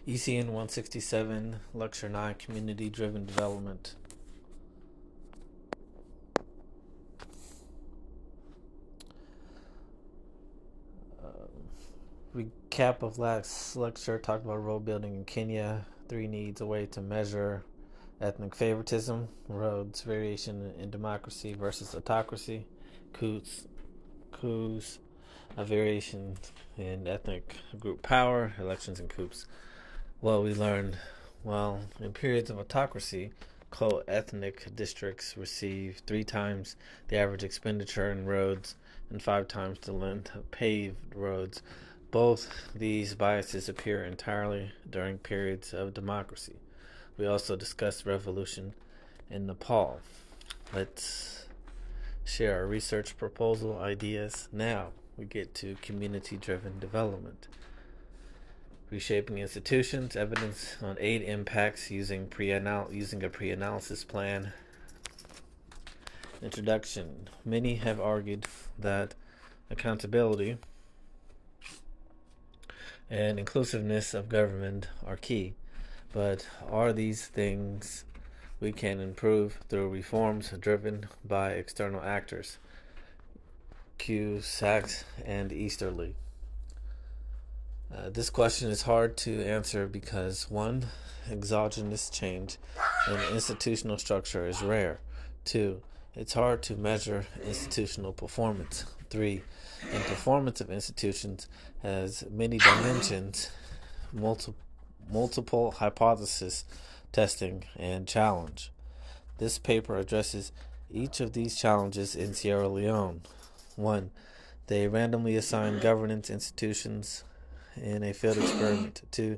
ECN 167, Lecture 9, Community Driven Development. Recap of last lecture talked about road building in Kenya, 3 needs, a way to measure ethnic favoritism, roads, variation in democracy versus autocracy, coups, a variation in ethnic group power, elections and coups. What we learned, well, in periods of autocracy, co-ethnic districts receive 3 times the average expenditure in roads and 5 times the length of paved roads. Both these biases appear entirely during periods of democracy. We also discussed revolution in Nepal. Let's share our research proposal ideas. Now we get to community-driven development. Reshaping institutions, evidence on aid impacts using a pre-analysis plan. Introduction. Many have argued that accountability and inclusiveness of government are key, but are these things we can improve through reforms driven by external actors? Q, Sachs, and Easterly. This question is hard to answer because 1. Exogenous change in institutional structure is rare. 2. It's hard to measure institutional performance. 3. And performance of institutions has many dimensions, multiple hypothesis testing, and challenge. This paper addresses each of these challenges in Sierra Leone. 1. They randomly assign governance institutions in a field experiment. 2.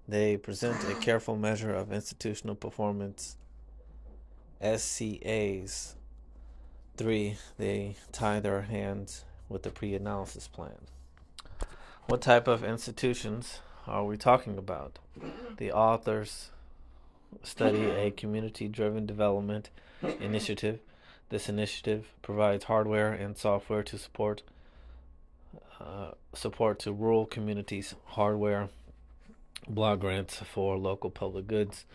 They present a careful measure of institutional performance, SCAs. 3. They tie their hands with the pre-analysis plan. What type of institutions are we talking about? The authors study a community-driven development initiative. This initiative provides hardware and software to support to rural communities, hardware, block grants for local public goods,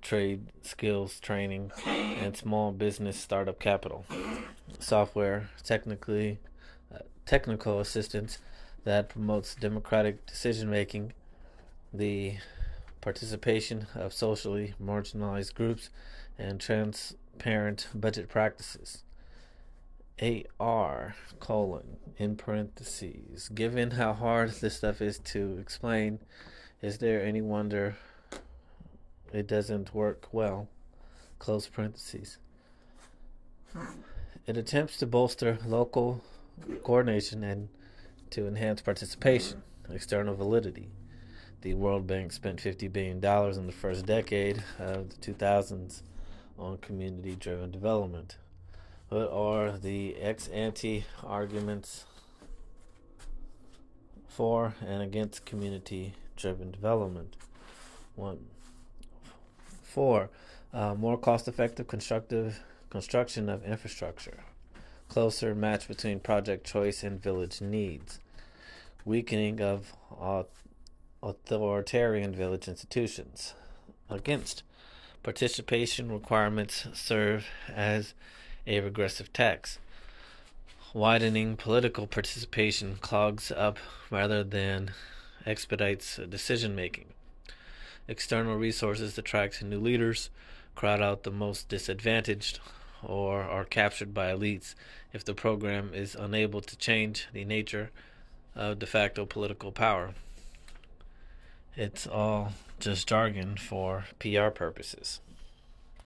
trade skills training, and small business startup capital. Software, technical assistance that promotes democratic decision making, the participation of socially marginalized groups, and transparent budget practices. AR, in parentheses. Given how hard this stuff is to explain, is there any wonder it doesn't work well? Close parentheses. It attempts to bolster local coordination and to enhance participation, external validity. The World Bank spent $50 billion in the first decade of the 2000s on community-driven development. What are the ex-ante arguments for and against community-driven development? 1. 4. More cost-effective construction of infrastructure. Closer match between project choice and village needs. Weakening of authoritarian village institutions. Against. Participation requirements serve as a regressive tax. Widening political participation clogs up rather than expedites decision making. External resources attract new leaders, crowd out the most disadvantaged, or are captured by elites if the program is unable to change the nature of de facto political power. It's all just jargon for PR purposes.